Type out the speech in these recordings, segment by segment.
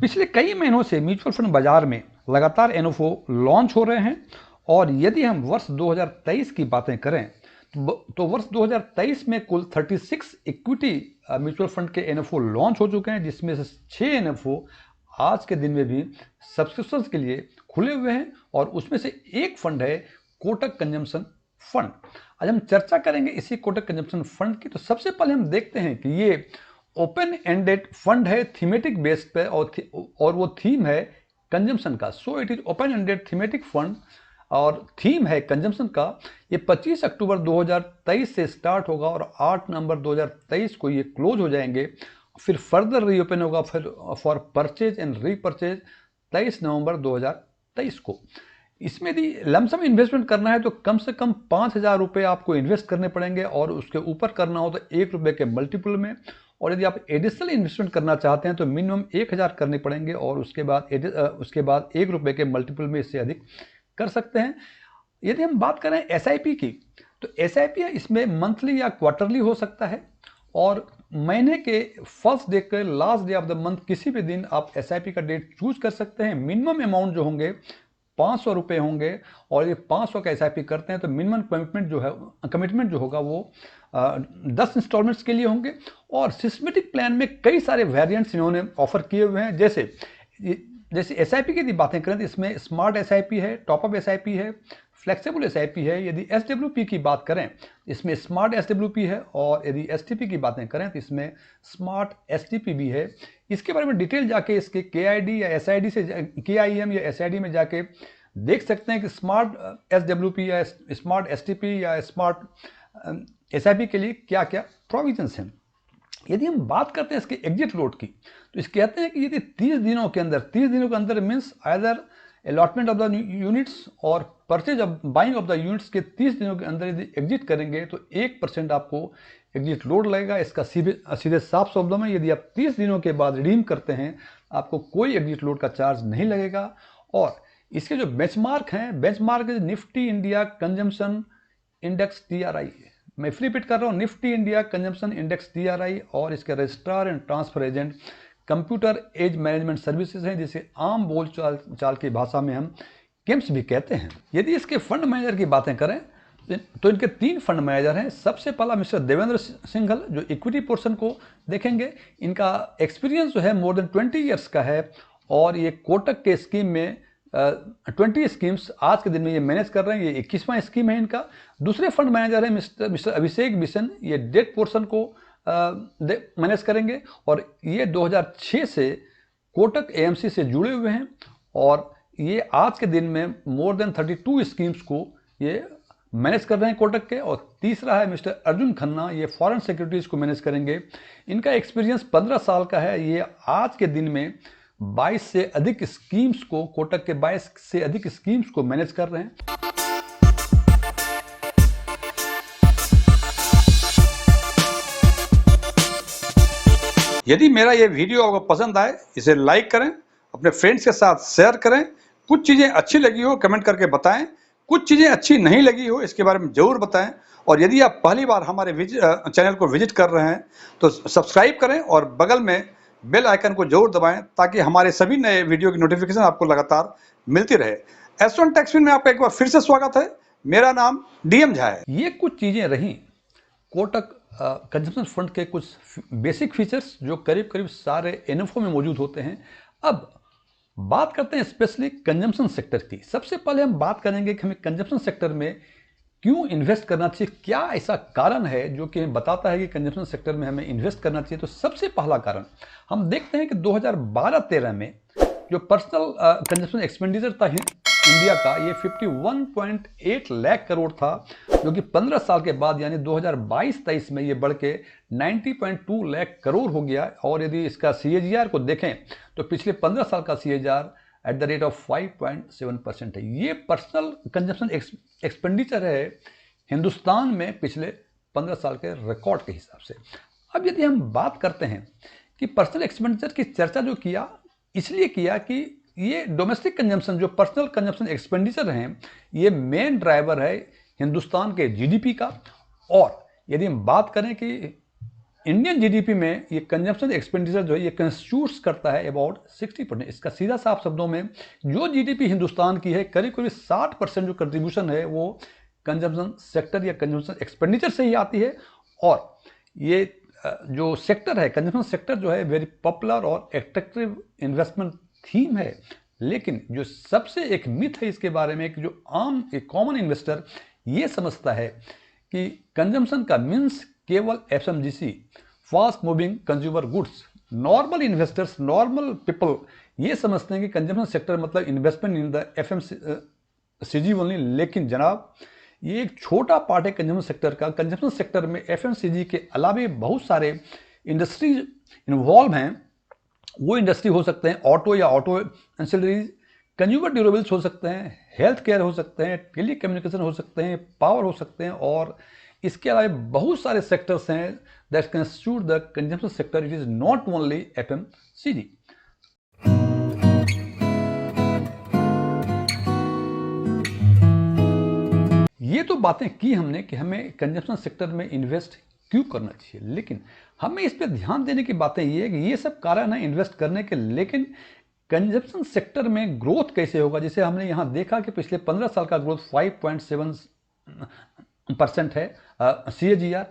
पिछले कई महीनों से म्यूचुअल फंड बाजार में लगातार एनएफओ लॉन्च हो रहे हैं और यदि हम वर्ष 2023 की बातें करें तो वर्ष 2023 में कुल 36 इक्विटी म्यूचुअल फंड के एनएफओ लॉन्च हो चुके हैं, जिसमें से 6 एनएफओ आज के दिन में भी सब्सक्रिप्शन के लिए खुले हुए हैं और उसमें से एक फंड है कोटक कंजम्पशन फंड। आज हम चर्चा करेंगे इसी कोटक कंजम्पशन फंड की। तो सबसे पहले हम देखते हैं कि ये ओपन एंडेड फंड है थीमेटिक बेस्ड पे और वो थीम है कंजम्पशन का। So it is open ended thematic fund और थीम है कंजम्पशन का। ये 25 अक्टूबर 2023 से स्टार्ट होगा और 8 नवंबर 2023 को ये क्लोज हो जाएंगे। फिर फर्दर रीओपन होगा फिर फॉर परचेज एंड रीपरचेज 23 नवंबर 2023 को। इसमें यदि लमसम इन्वेस्टमेंट करना है तो कम से कम 5,000 रुपये आपको इन्वेस्ट करने पड़ेंगे और उसके ऊपर करना हो तो ₹1 के मल्टीपल में। और यदि आप एडिशनल इन्वेस्टमेंट करना चाहते हैं तो मिनिमम 1,000 करने पड़ेंगे और उसके बाद ₹1 के मल्टीपल में इससे अधिक कर सकते हैं। यदि हम बात करें एसआईपी की तो एसआईपी इसमें मंथली या क्वार्टरली हो सकता है और महीने के फर्स्ट डे के last day of the month किसी भी दिन आप एसआईपी का डेट चूज कर सकते हैं। मिनिमम अमाउंट जो होंगे 500 रुपये होंगे और ये 500 का एसआईपी करते हैं तो मिनिमम कमिटमेंट जो होगा वो 10 इंस्टॉलमेंट्स के लिए होंगे। और सिस्टमेटिक प्लान में कई सारे वेरिएंट्स इन्होंने ऑफर किए हुए हैं। जैसे एसआईपी की यदि बातें करें तो इसमें स्मार्ट एसआईपी है, टॉपअप एसआईपी है, फ्लेक्सिबल एसआईपी है। यदि एसडब्ल्यूपी की बात करें इसमें स्मार्ट एसडब्ल्यूपी है और यदि एसटीपी की बातें करें तो इसमें स्मार्ट एसटीपी भी है। इसके बारे में डिटेल जाके इसके केआईडी या एसआईडी से केआईएम या एसआईडी में जाके देख सकते हैं कि स्मार्ट एसडब्ल्यूपी या स्मार्ट एसटीपी या स्मार्ट एसआईपी के लिए क्या क्या प्रोविजंस हैं। यदि हम बात करते हैं इसके एग्जिट लोड की तो इस कहते हैं कि यदि 30 दिनों के अंदर means either allotment of the units और purchase of buying of the units के 30 दिनों के अंदर यदि एग्जिट करेंगे तो 1% आपको एग्जिट लोड लगेगा। इसका सीधे साफ शब्दों में यदि आप 30 दिनों के बाद रिडीम करते हैं आपको कोई एग्जिट लोड का चार्ज नहीं लगेगा। और इसके जो बेंचमार्क हैं, benchmark Nifty India consumption index TRI। मैं फिर रिपीट कर रहा हूँ, Nifty India consumption index TRI और इसके registrar and transfer agent computer age management services हैं, जिसे आम बोल चाल की भाषा में हम केम्स भी कहते हैं। यदि इसके फंड मैनेजर की बातें करें तो इनके 3 फंड मैनेजर हैं। सबसे पहला मिस्टर देवेंद्र सिंघल जो इक्विटी पोर्शन को देखेंगे। इनका एक्सपीरियंस जो है मोर देन 20 ईयर्स का है और ये कोटक के स्कीम में 20 स्कीम्स आज के दिन में ये मैनेज कर रहे हैं। ये 21वां स्कीम है इनका। दूसरे फंड मैनेजर है मिस्टर अभिषेक बिशन, ये डेट पोर्शन को मैनेज करेंगे और ये 2006 से कोटक AMC से जुड़े हुए हैं और ये आज के दिन में मोर देन 32 स्कीम्स को ये मैनेज कर रहे हैं कोटक के। और तीसरा है मिस्टर अर्जुन खन्ना, ये फॉरेन सिक्योरिटीज़ को मैनेज करेंगे। इनका एक्सपीरियंस 15 साल का है। ये आज के दिन में 22 से अधिक स्कीम्स को कोटक के 22 से अधिक स्कीम्स को मैनेज कर रहे हैं। यदि मेरा ये वीडियो आपको पसंद आए इसे लाइक करें, अपने फ्रेंड्स के साथ शेयर करें। कुछ चीज़ें अच्छी लगी हो कमेंट करके बताएं, कुछ चीज़ें अच्छी नहीं लगी हो इसके बारे में ज़रूर बताएं। और यदि आप पहली बार हमारे चैनल को विजिट कर रहे हैं तो सब्सक्राइब करें और बगल में बेल आइकन को जरूर दबाएं ताकि हमारे सभी नए वीडियो की नोटिफिकेशन आपको लगातार मिलती रहे। S1 टेक्सफिन में आपका एक बार फिर से स्वागत है। मेरा नाम DM झा है। ये कुछ चीज़ें रहीं कोटक कंजम्पशन फंड के कुछ बेसिक फीचर्स जो करीब करीब सारे एनएफओ में मौजूद होते हैं। अब बात करते हैं स्पेशली कंजम्पशन सेक्टर की। सबसे पहले हम बात करेंगे कि हमें कंजम्पशन सेक्टर में क्यों इन्वेस्ट करना चाहिए, क्या ऐसा कारण है जो कि हमें बताता है कि कंजम्पशन सेक्टर में हमें इन्वेस्ट करना चाहिए। तो सबसे पहला कारण हम देखते हैं कि 2012-13 में जो पर्सनल कंजम्पशन एक्सपेंडिचर था इंडिया का ये 51.8 लाख करोड़ था, जो कि 15 साल के बाद यानी 2022-23 में ये बढ़ के 90.2 लाख करोड़ हो गया। और यदि इसका CAGR को देखें तो पिछले 15 साल का CAGR at the rate of 5.7% है। ये पर्सनल कंजम्पशन एक्सपेंडिचर है हिंदुस्तान में पिछले 15 साल के रिकॉर्ड के हिसाब से। अब यदि हम बात करते हैं कि पर्सनल एक्सपेंडिचर की चर्चा जो किया इसलिए किया कि ये डोमेस्टिक कंजम्पशन जो पर्सनल कंजम्पशन एक्सपेंडिचर हैं ये मेन ड्राइवर है हिंदुस्तान के GDP का। और यदि हम बात करें कि इंडियन जीडीपी में ये कंजम्पशन एक्सपेंडिचर जो है ये कंस्टिट्यूट्स करता है अबाउट 60%। इसका सीधा साफ शब्दों में जो जीडीपी हिंदुस्तान की है करीब करीब 60% जो कंट्रीब्यूशन है वो कंजम्पशन सेक्टर या कंजम्पशन एक्सपेंडिचर से ही आती है। और ये जो सेक्टर है कंजम्पशन सेक्टर जो है वेरी पॉपुलर और एट्रैक्टिव इन्वेस्टमेंट थीम है। लेकिन जो सबसे एक मिथ है इसके बारे में कि जो आम एक कॉमन इन्वेस्टर ये समझता है कि कंजम्पशन का मीन्स केवल FMGC fast moving consumer goods. Normal investors normal people ये समझते हैं कि कंजम्पशन सेक्टर मतलब investment in the FMCG only. लेकिन जनाब ये एक छोटा पार्ट है कंजम्पशन सेक्टर का। कंजम्पशन सेक्टर में एफएमसीजी के अलावा बहुत सारे इंडस्ट्रीज इन्वॉल्व हैं। वो इंडस्ट्री हो सकते हैं ऑटो या ऑटो एंसिलरीज, कंज्यूमर ड्यूरेबल्स हो सकते हैं, हेल्थ केयर हो सकते हैं, टेली कम्युनिकेशन हो सकते हैं, पावर हो सकते हैं, और इसके अलावा बहुत सारे सेक्टर्स हैं that constitute the consumption sector. It is not only FMCG. ये तो बातें की हमने कि हमें कंजम्पशन सेक्टर में इन्वेस्ट क्यों करना चाहिए, लेकिन हमें इस पर ध्यान देने की बातें ये है कि ये सब कारण है इन्वेस्ट करने के, लेकिन कंजम्पशन सेक्टर में ग्रोथ कैसे होगा। जैसे हमने यहाँ देखा कि पिछले 15 साल का ग्रोथ 5.7% है CAGR।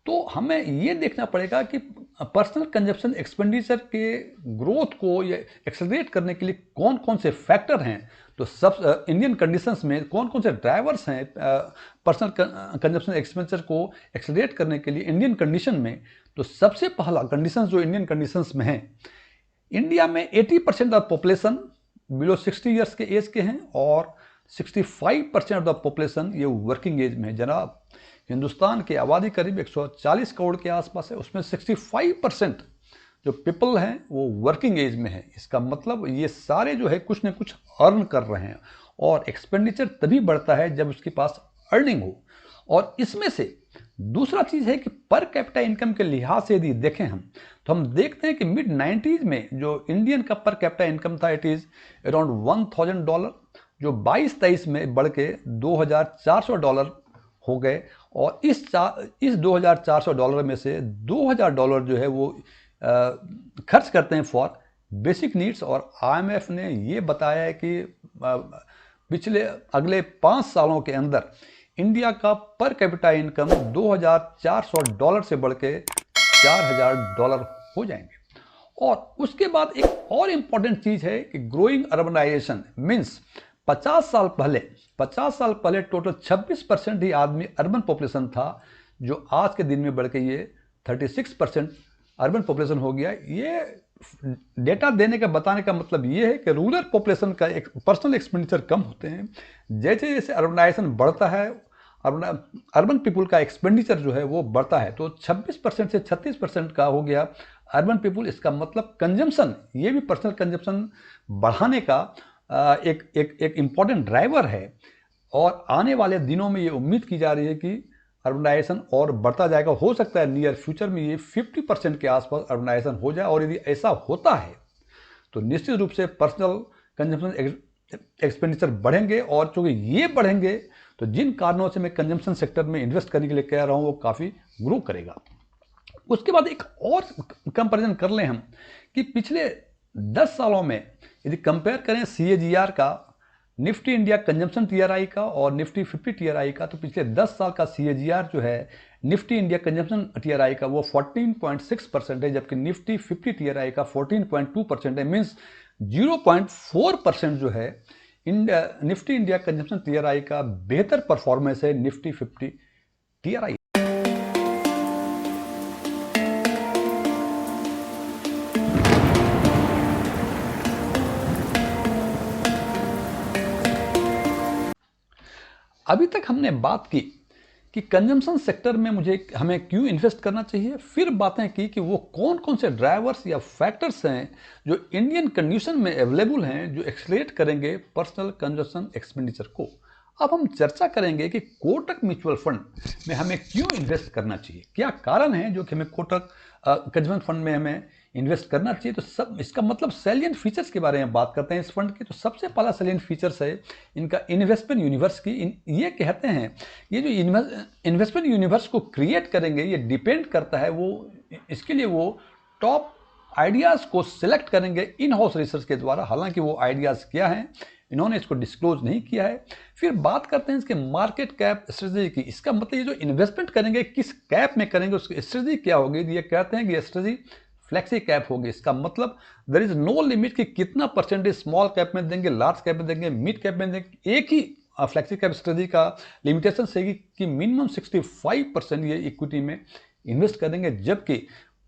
तो हमें ये देखना पड़ेगा कि पर्सनल कंजप्शन एक्सपेंडिचर के ग्रोथ को ये एक्सेलरेट करने के लिए कौन कौन से फैक्टर हैं। तो सब इंडियन कंडीशंस में कौन कौन से ड्राइवर्स हैं पर्सनल कंजप्शन एक्सपेंडिचर को एक्सेलरेट करने के लिए इंडियन कंडीशन में। तो सबसे पहला कंडीशन जो इंडियन कंडीशंस में है, इंडिया में 80% ऑफ पॉपुलेशन बिलो 60 ईयर्स के एज के हैं और 65% ऑफ द पॉपुलेशन ये वर्किंग एज में है। जनाब हिंदुस्तान की आबादी करीब 140 करोड़ के आसपास है, उसमें 65% जो पीपल हैं वो वर्किंग एज में है। इसका मतलब ये सारे जो है कुछ न कुछ अर्न कर रहे हैं, और एक्सपेंडिचर तभी बढ़ता है जब उसके पास अर्निंग हो। और इसमें से दूसरा चीज़ है कि पर कैपिटा इनकम के लिहाज से यदि देखें हम, तो हम देखते हैं कि मिड 90s में जो इंडियन का पर कैपिटा इनकम था इट इज़ अराउंड $1000, जो 22-23 में बढ़ के $2400 हो गए। और इस $2400 में से $2000 जो है वो खर्च करते हैं फॉर बेसिक नीड्स। और IMF ने ये बताया है कि पिछले अगले 5 सालों के अंदर इंडिया का पर कैपिटा इनकम $2400 से बढ़ के $4000 हो जाएंगे। और उसके बाद एक और इम्पॉर्टेंट चीज़ है कि ग्रोइंग अर्बनाइजेशन मीन्स 50 साल पहले टोटल 26% ही आदमी अर्बन पॉपुलेशन था, जो आज के दिन में बढ़ के ये 36% अर्बन पॉपुलेशन हो गया। ये डेटा देने का बताने का मतलब ये है कि रूरल पॉपुलेशन का एक पर्सनल एक्सपेंडिचर कम होते हैं। जैसे जैसे अर्बनाइजेशन बढ़ता है अर्बन पीपुल का एक्सपेंडिचर जो है वो बढ़ता है। तो 26% से 36% का हो गया अर्बन पीपुल। इसका मतलब कंजम्पशन ये भी पर्सनल कंजम्पशन बढ़ाने का एक इम्पॉर्टेंट ड्राइवर है। और आने वाले दिनों में ये उम्मीद की जा रही है कि अर्बनाइजेशन और बढ़ता जाएगा। हो सकता है नियर फ्यूचर में ये 50% के आसपास अर्बनाइजेशन हो जाए। और यदि ऐसा होता है तो निश्चित रूप से पर्सनल कंजम्पशन एक्सपेंडिचर बढ़ेंगे। और चूंकि ये बढ़ेंगे तो जिन कारणों से मैं कंजम्पशन सेक्टर में इन्वेस्ट करने के लिए कह रहा हूँ वो काफ़ी ग्रो करेगा। उसके बाद एक और कंपैरिजन कर लें हम कि पिछले 10 सालों में यदि कंपेयर करें CAGR का निफ्टी इंडिया कंजम्पशन TRI का और निफ्टी 50 TRI का, तो पिछले 10 साल का CAGR जो है निफ्टी इंडिया कंजम्पशन TRI का वो 14.6% है, जबकि निफ्टी 50 TRI का 14.2% है। मीन्स 0.4% जो है निफ्टी इंडिया कंजम्पशन TRI का बेहतर परफॉर्मेंस है निफ्टी 50 TRI। अभी तक हमने बात की कि कंजम्पशन सेक्टर में हमें क्यों इन्वेस्ट करना चाहिए, फिर बातें की कि वो कौन कौन से ड्राइवर्स या फैक्टर्स हैं जो इंडियन कंडीशन में अवेलेबल हैं जो एक्सलेट करेंगे पर्सनल कंजम्पशन एक्सपेंडिचर को। अब हम चर्चा करेंगे कि कोटक म्यूचुअल फंड में हमें क्यों इन्वेस्ट करना चाहिए, क्या कारण है जो कि हमें कोटक कंजम्पशन फंड में हमें इन्वेस्ट करना चाहिए, तो सब इसका मतलब सैलिएंट फीचर्स के बारे में बात करते हैं इस फंड के। तो सबसे पहला सैलिएंट फीचर्स है इनका इन्वेस्टमेंट यूनिवर्स की। ये कहते हैं ये जो इन्वेस्टमेंट यूनिवर्स को क्रिएट करेंगे, ये डिपेंड करता है वो इसके लिए वो टॉप आइडियाज़ को सिलेक्ट करेंगे इन हाउस रिसर्च के द्वारा। हालांकि वो आइडियाज़ क्या हैं इन्होंने इसको डिस्क्लोज नहीं किया है। फिर बात करते हैं इसके मार्केट कैप स्ट्रेटजी की। इसका मतलब ये जो इन्वेस्टमेंट करेंगे किस कैप में करेंगे, उसकी स्ट्रेटजी क्या होगी। ये कहते हैं कि स्ट्रेटजी फ्लेक्सी कैप होगी। इसका मतलब देयर इज नो लिमिट कि कितना परसेंटेज स्मॉल कैप में देंगे, लार्ज कैप में देंगे, मिड कैप में देंगे। एक ही फ्लेक्सी कैप स्ट्रेटजी का लिमिटेशन है कि मिनिमम 65% ये इक्विटी में इन्वेस्ट करेंगे, जबकि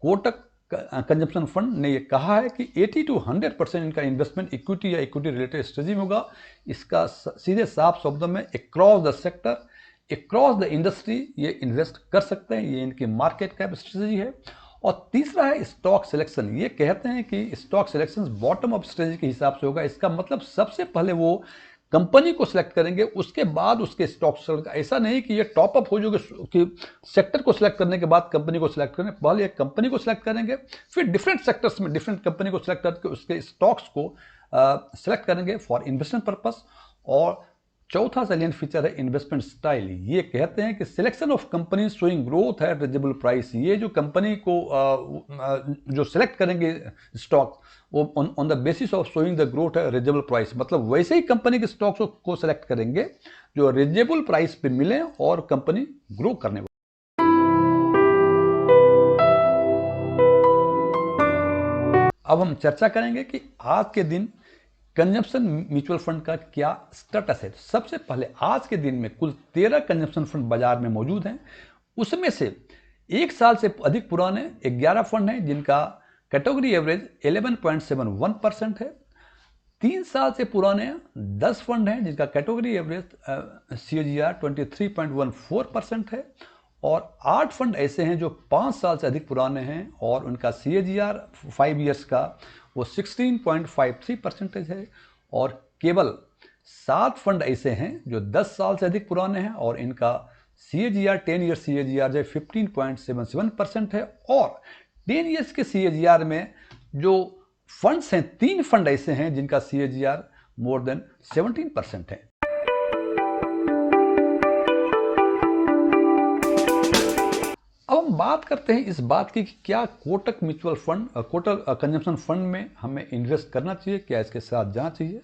कोटक कंजम्पशन फंड ने ये कहा है कि 80 to 100% इनका इन्वेस्टमेंट इक्विटी या इक्विटी रिलेटेड स्ट्रेटजी में होगा। इसका सीधे साफ शब्दों में across the sector, across the industry ये इन्वेस्ट कर सकते हैं। ये इनकी मार्केट कैप स्ट्रेटजी है। और तीसरा है स्टॉक सिलेक्शन। ये कहते हैं कि stock selection bottom up strategy के हिसाब से होगा। इसका मतलब सबसे पहले वो कंपनी को सिलेक्ट करेंगे, उसके बाद उसके स्टॉक सेलेक्ट। ऐसा नहीं कि ये टॉप अप हो जाएगा कि सेक्टर को सिलेक्ट करने के बाद कंपनी को सिलेक्ट करेंगे। पहले एक कंपनी को सिलेक्ट करेंगे, फिर डिफरेंट सेक्टर्स में डिफरेंट कंपनी को सिलेक्ट करके उसके स्टॉक्स को सिलेक्ट करेंगे फॉर इन्वेस्टमेंट पर्पस। और चौथा सैलिएंट फीचर है इन्वेस्टमेंट स्टाइल। ये कहते हैं कि selection of company showing growth है रिजनेबल प्राइस। ये जो कंपनी को जो सिलेक्ट करेंगे स्टॉक वो on the basis of showing the growth है रिजनेबल प्राइस। मतलब वैसे ही कंपनी के स्टॉक्स को सिलेक्ट करेंगे जो रिजनेबल प्राइस पे मिले और कंपनी ग्रो करने वाली। अब हम चर्चा करेंगे कि आज के दिन कंजम्पशन म्यूचुअल फंड का क्या स्टेटस है। सबसे पहले आज के दिन में कुल 13 कंजम्पशन फंड बाजार में मौजूद हैं। उसमें से 1 साल से अधिक पुराने 11 फंड हैं जिनका कैटेगरी एवरेज 11.71% है। 3 साल से पुराने 10 फंड हैं जिनका कैटेगरी एवरेज CAGR 23.14% है। और 8 फंड ऐसे हैं जो 5 साल से अधिक पुराने हैं और उनका CAGR 5 ईयर्स का वो 16.53% है। और केवल 7 फंड ऐसे हैं जो 10 साल से अधिक पुराने हैं और इनका CAGR 10 ईयर CAGR जो 15.77% है। और 10 ईयर्स के CAGR में जो फंड्स हैं 3 फंड ऐसे हैं जिनका CAGR मोर देन 17% है। अब हम बात करते हैं इस बात की कि क्या Kotak mutual fund Kotak consumption fund में हमें इन्वेस्ट करना चाहिए, क्या इसके साथ जाना चाहिए।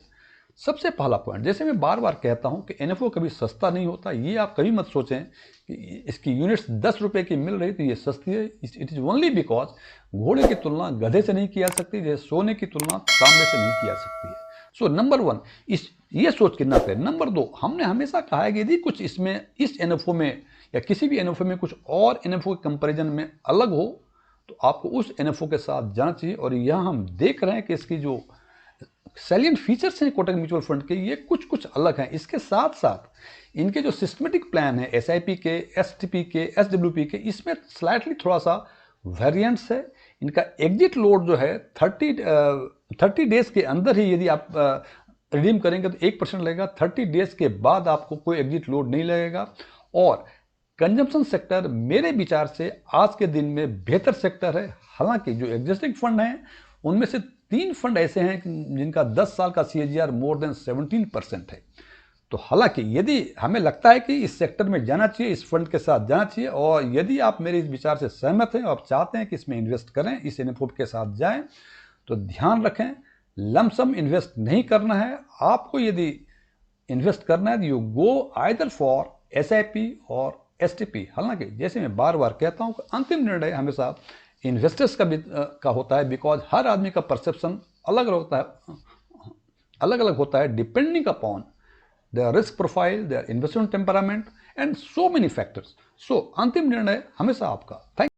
सबसे पहला पॉइंट, जैसे मैं बार बार कहता हूं कि NFO कभी सस्ता नहीं होता। ये आप कभी मत सोचें कि इसकी यूनिट्स 10 रुपये की मिल रही तो ये सस्ती है। इट इज़ ओनली बिकॉज घोड़े की तुलना गधे से नहीं की जा सकती, जैसे सोने की तुलना तांबे से नहीं की जा सकती है। सो नंबर 1 ये सोच के ना करें। नंबर 2, हमने हमेशा कहा है कि यदि कुछ इसमें इस NFO में या किसी भी NFO में कुछ और NFO के कंपैरिजन में अलग हो तो आपको उस NFO के साथ जाना चाहिए। और यहाँ हम देख रहे हैं कि इसकी जो सैलिएंट फीचर्स हैं कोटक म्यूचुअल फंड के ये कुछ अलग हैं। इसके साथ साथ इनके जो सिस्टमेटिक प्लान है SIP के, STP के, SWP के, इसमें स्लाइटली थोड़ा सा वेरिएंट्स है। इनका एग्जिट लोड जो है 30 डेज के अंदर ही यदि आप रिडीम करेंगे तो 1% लगेगा। 30 डेज के बाद आपको कोई एग्जिट लोड नहीं लगेगा। और कंजम्पशन सेक्टर मेरे विचार से आज के दिन में बेहतर सेक्टर है। हालांकि जो एग्जिस्टिंग फंड हैं उनमें से 3 फंड ऐसे हैं जिनका 10 साल का CAGR मोर देन 17% है। तो हालांकि यदि हमें लगता है कि इस सेक्टर में जाना चाहिए, इस फंड के साथ जाना चाहिए, और यदि आप मेरे इस विचार से सहमत हैं और आप चाहते हैं कि इसमें इन्वेस्ट करें, इस NFO के साथ जाएं, तो ध्यान रखें लमसम इन्वेस्ट नहीं करना है। आपको यदि इन्वेस्ट करना है तो you go either for SIP और STP। हालांकि जैसे मैं बार बार कहता हूं कि अंतिम निर्णय हमेशा इन्वेस्टर्स का होता है, बिकॉज हर आदमी का परसेप्शन अलग अलग होता है depending upon their risk profile, their investment temperament and so many factors. So अंतिम निर्णय हमेशा आपका। थैंक